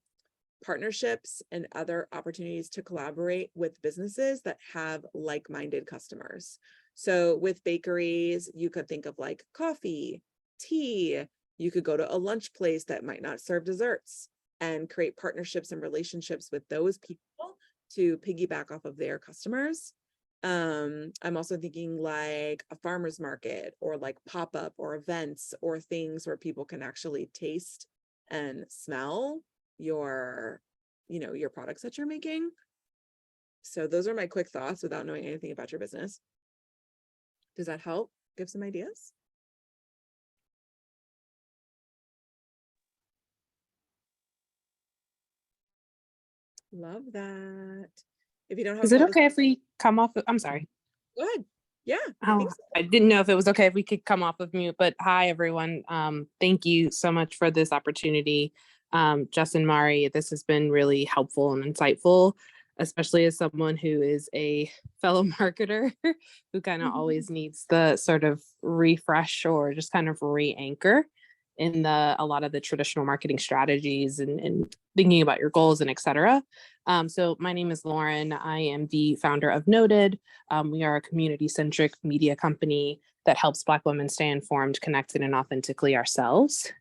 partnerships and other opportunities to collaborate with businesses that have like-minded customers. So with bakeries, you could think of like coffee, tea. You could go to a lunch place that might not serve desserts and create partnerships and relationships with those people to piggyback off of their customers. I'm also thinking like a farmer's market, or like pop-up or events, or things where people can actually taste and smell your products that you're making. So those are my quick thoughts without knowing anything about your business. Does that help give some ideas? Love that. If you don't have, is it okay if we come off? I'm sorry. Good. Yeah. I didn't know if it was okay if we could come off of mute, but hi everyone. Thank you so much for this opportunity. Justin, Mari, this has been really helpful and insightful, especially as someone who is a fellow marketer who kind of always needs the sort of refresh or just kind of re-anchor. in a lot of the traditional marketing strategies and thinking about your goals and et cetera. So my name is Lauren. I am the founder of Noted. We are a community-centric media company that helps Black women stay informed, connected, and authentically ourselves.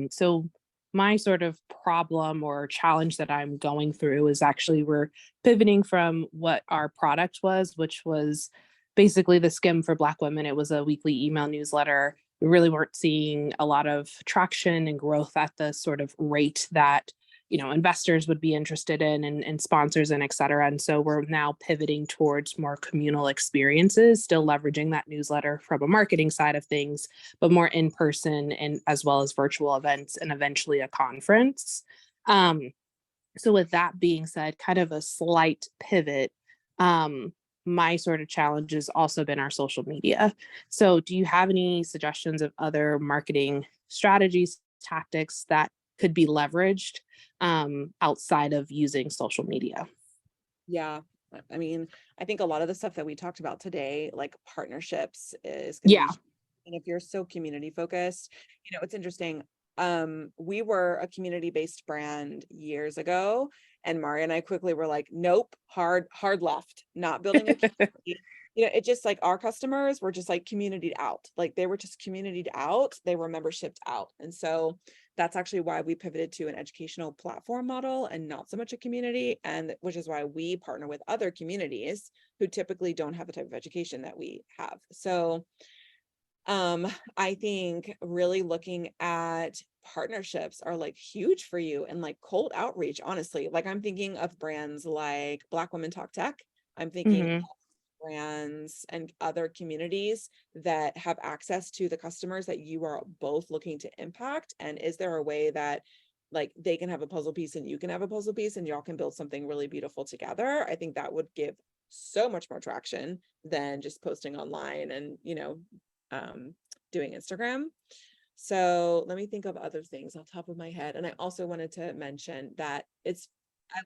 So my sort of problem or challenge that I'm going through is actually we're pivoting from what our product was, which was basically the Skim for Black women. It was a weekly email newsletter. We really weren't seeing a lot of traction and growth at the sort of rate that, you know, investors would be interested in and sponsors and et cetera. And so we're now pivoting towards more communal experiences, still leveraging that newsletter from a marketing side of things, but more in person and as well as virtual events and eventually a conference. So with that being said, kind of a slight pivot, my sort of challenge has also been our social media. So do you have any suggestions of other marketing strategies, tactics that could be leveraged outside of using social media? Yeah. I mean, I think a lot of the stuff that we talked about today, like partnerships is Yeah. and if you're so community focused, you know, it's interesting. We were a community-based brand years ago, and Mari and I quickly were like, nope, hard left, not building a community. You know, it just like our customers were just like communityed out. Like they were just communityed out. They were membershiped out. And so that's actually why we pivoted to an educational platform model and not so much a community. And which is why we partner with other communities who typically don't have the type of education that we have. So I think really looking at partnerships are like huge for you, and like cold outreach, honestly. Like I'm thinking of brands like Black Women Talk Tech. I'm thinking of brands and other communities that have access to the customers that you are both looking to impact. And is there a way that like they can have a puzzle piece and you can have a puzzle piece and y'all can build something really beautiful together? I think that would give so much more traction than just posting online and, you know, doing Instagram. So let me think of other things off the top of my head. And I also wanted to mention that I'd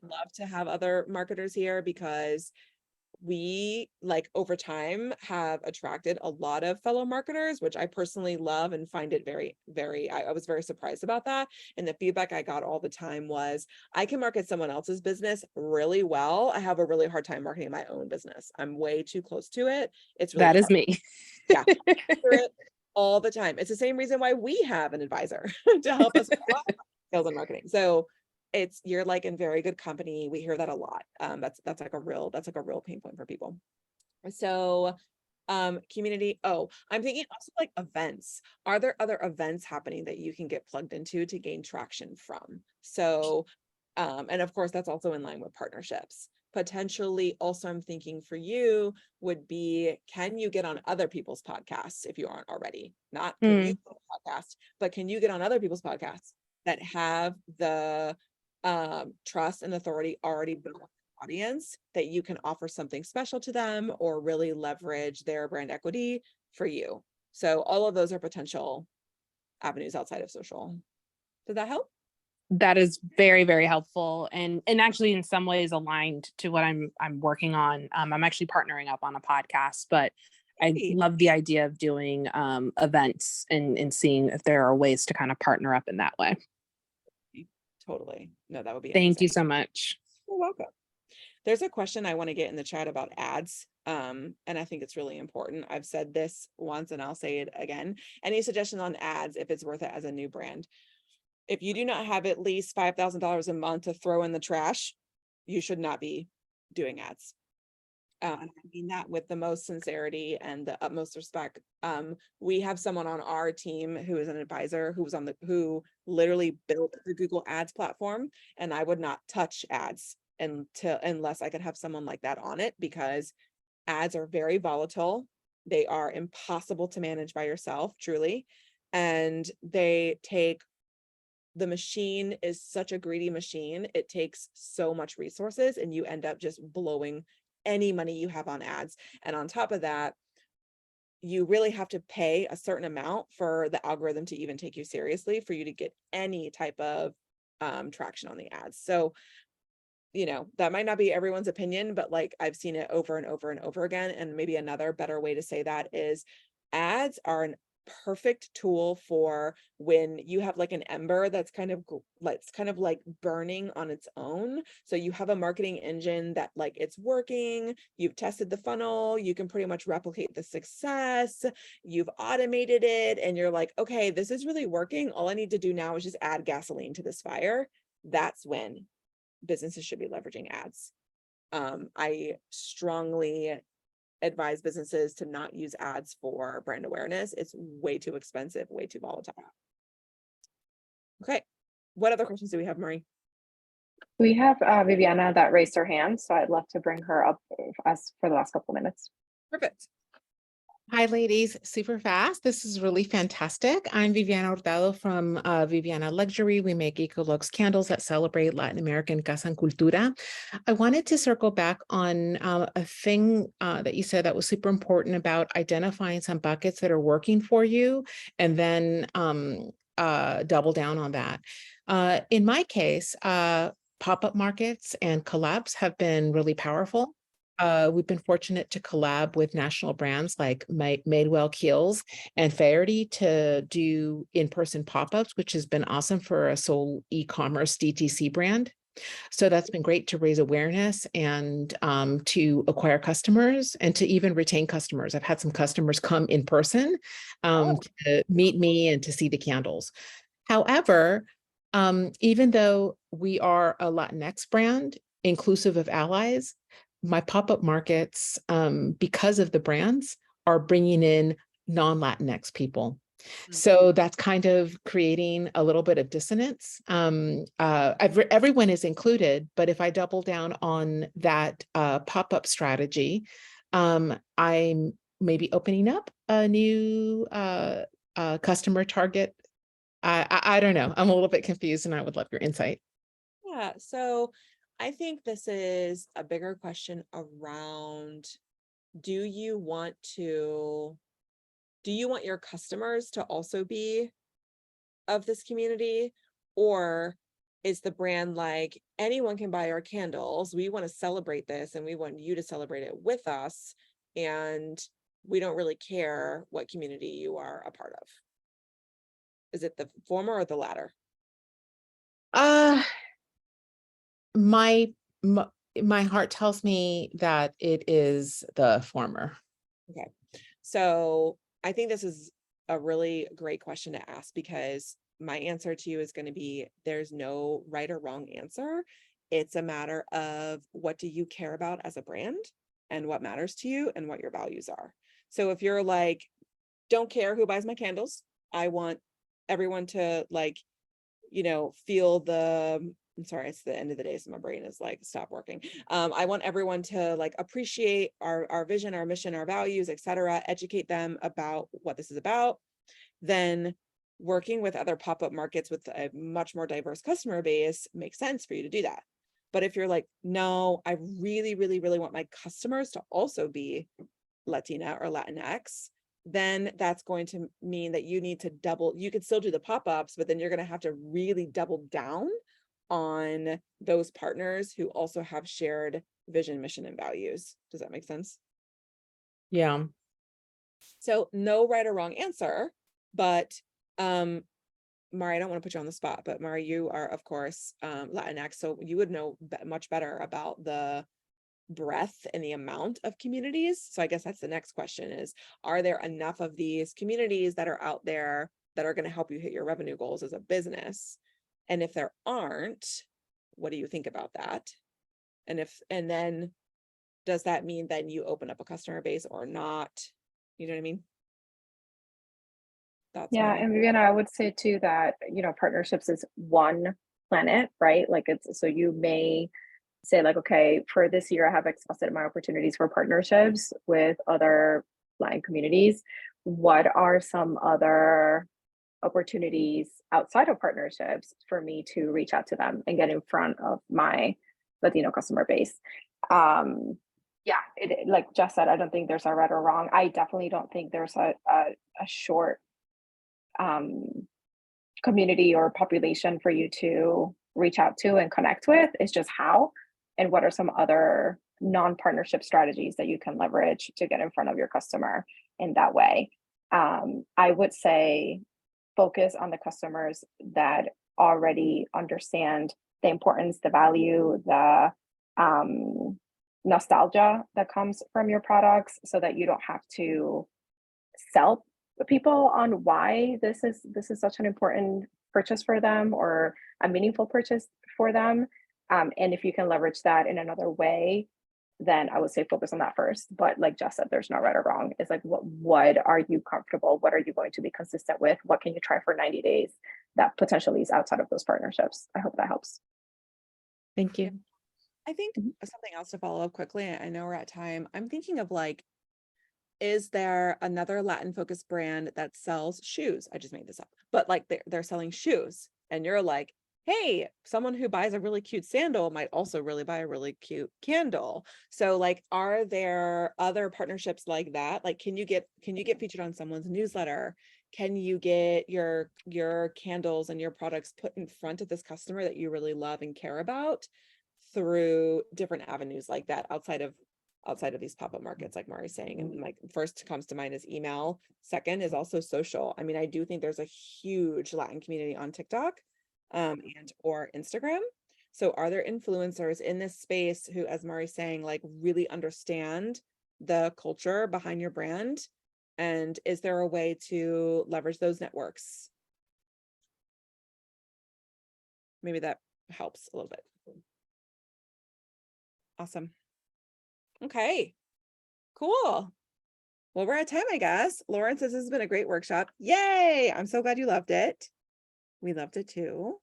love to have other marketers here because we like over time have attracted a lot of fellow marketers, which I personally love and find it very, I was very surprised about that. And the feedback I got all the time was, I can market someone else's business really well. I have a really hard time marketing my own business. I'm way too close to it. It's really That hard. is me. Yeah. All the time. It's the same reason why we have an advisor to help us with sales and marketing. So you're like in very good company. We hear that a lot. That's like a real pain point for people. So community. Oh, I'm thinking also like events. Are there other events happening that you can get plugged into to gain traction from? So and of course that's also in line with partnerships. Potentially also I'm thinking for you would be, can you get on other people's podcasts if you aren't already? Not can you go on a podcast, but can you get on other people's podcasts that have the trust and authority already built on the audience, that you can offer something special to them or really leverage their brand equity for you? So all of those are potential avenues outside of social. Did that help? That is very, very helpful and actually in some ways aligned to what I'm working on. I'm actually partnering up on a podcast, but I love the idea of doing events and seeing if there are ways to kind of partner up in that way. Totally. No, that would be Thank amazing. you so much. You're welcome. There's a question I want to get in the chat about ads. And I think it's really important. I've said this once and I'll say it again. Any suggestions on ads if it's worth it as a new brand? If you do not have at least $5,000 a month to throw in the trash, you should not be doing ads. And I mean that with the most sincerity and the utmost respect. We have someone on our team who is an advisor who literally built the Google Ads platform, and I would not touch ads unless I could have someone like that on it, because ads are very volatile. They are impossible to manage by yourself, truly. And the machine is such a greedy machine. It takes so much resources and you end up just blowing any money you have on ads. And on top of that, you really have to pay a certain amount for the algorithm to even take you seriously for you to get any type of traction on the ads. So, you know, that might not be everyone's opinion, but like I've seen it over and over and over again. And maybe another better way to say that is ads are an perfect tool for when you have like an ember that's kind of like burning on its own. So you have a marketing engine that like it's working, you've tested the funnel, you can pretty much replicate the success, you've automated it, and you're like, okay, this is really working. All I need to do now is just add gasoline to this fire. That's when businesses should be leveraging ads. I strongly advise businesses to not use ads for brand awareness. It's way too expensive, way too volatile. Okay, what other questions do we have, Marie? We have Viviana that raised her hand, so I'd love to bring her up us for the last couple minutes. Perfect. Hi, ladies. Super fast. This is really fantastic. I'm Viviana Hurtado from Viviana Luxury. We make Ecolux candles that celebrate Latin American casa and cultura. I wanted to circle back on a thing that you said that was super important about identifying some buckets that are working for you and then double down on that. In my case, pop-up markets and collabs have been really powerful. We've been fortunate to collab with national brands like Madewell Kiehl's and Faherty to do in-person pop-ups, which has been awesome for a sole e-commerce DTC brand. So that's been great to raise awareness and to acquire customers and to even retain customers. I've had some customers come in person to meet me and to see the candles. However, even though we are a Latinx brand, inclusive of allies, my pop-up markets, because of the brands, are bringing in non-Latinx people. So that's kind of creating a little bit of dissonance. Everyone is included, but if I double down on that pop-up strategy, I'm maybe opening up a new customer target. I don't know. I'm a little bit confused and I would love your insight. Yeah, so I think this is a bigger question around, do you want your customers to also be of this community? Or is the brand like, anyone can buy our candles, we want to celebrate this and we want you to celebrate it with us, and we don't really care what community you are a part of? Is it the former or the latter? My heart tells me that it is the former. Okay, so I think this is a really great question to ask, because my answer to you is going to be, there's no right or wrong answer. It's a matter of, what do you care about as a brand and what matters to you and what your values are. So if you're like, don't care who buys my candles, I want everyone to like, feel the, I'm sorry, it's the end of the day, so my brain is like, stop working. I want everyone to like appreciate our vision, our mission, our values, etc., educate them about what this is about. Then working with other pop-up markets with a much more diverse customer base makes sense for you to do that. But if you're like, no, I really, really, really want my customers to also be Latina or Latinx, then that's going to mean that you need to you could still do the pop-ups, but then you're going to have to really double down on those partners who also have shared vision, mission, and values. Does that make sense? Yeah. So no right or wrong answer, but Mari, I don't want to put you on the spot, but Mari, you are of course Latinx, so you would know much better about the breadth and the amount of communities. So I guess that's the next question is, are there enough of these communities that are out there that are going to help you hit your revenue goals as a business? And if there aren't, what do you think about that? And then does that mean then you open up a customer base or not? You know what I mean? Yeah, and Viviana, I would say too that, partnerships is one planet, right? Like so you may say like, okay, for this year, I have exhausted my opportunities for partnerships with other Latin communities. What are some other opportunities outside of partnerships for me to reach out to them and get in front of my Latino customer base? Like Jess said, I don't think there's a right or wrong. I definitely don't think there's a short community or population for you to reach out to and connect with. It's just how and what are some other non-partnership strategies that you can leverage to get in front of your customer in that way. I would say focus on the customers that already understand the importance, the value, the nostalgia that comes from your products, so that you don't have to sell people on why this is such an important purchase for them, or a meaningful purchase for them. And if you can leverage that in another way, then I would say focus on that first. But like Jess said, there's no right or wrong. It's like, what are you comfortable? What are you going to be consistent with? What can you try for 90 days that potentially is outside of those partnerships? I hope that helps. Thank you. I think something else to follow up quickly. I know we're at time. I'm thinking of like, is there another Latin focused brand that sells shoes? I just made this up, but like they're selling shoes, and you're like, hey, someone who buys a really cute sandal might also really buy a really cute candle. So like, are there other partnerships like that? Like, can you get featured on someone's newsletter? Can you get your candles and your products put in front of this customer that you really love and care about through different avenues like that, outside of these pop-up markets, like Mari's saying? And like, first comes to mind is email. Second is also social. I mean, I do think there's a huge Latin community on TikTok and or Instagram. So are there influencers in this space who, as Mari's saying, like really understand the culture behind your brand? And is there a way to leverage those networks? Maybe that helps a little bit. Awesome. Okay, cool. Well, we're at time, I guess. Lauren says this has been a great workshop. Yay! I'm so glad you loved it. We loved it too.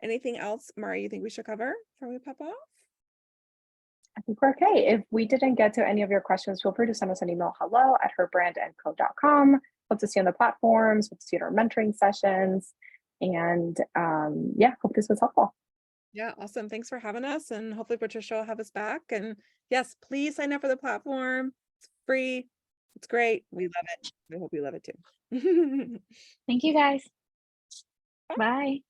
Anything else, Mari, you think we should cover before we pop off? I think we're okay. If we didn't get to any of your questions, feel free to send us an email, hello@HerBrand&Co.com. Hope to see you on the platforms, hope to see you at our mentoring sessions. And yeah, hope this was helpful. Yeah, awesome. Thanks for having us. And hopefully Patricia will have us back. And yes, please sign up for the platform. It's free. It's great. We love it. I hope you love it too. Thank you guys. Bye.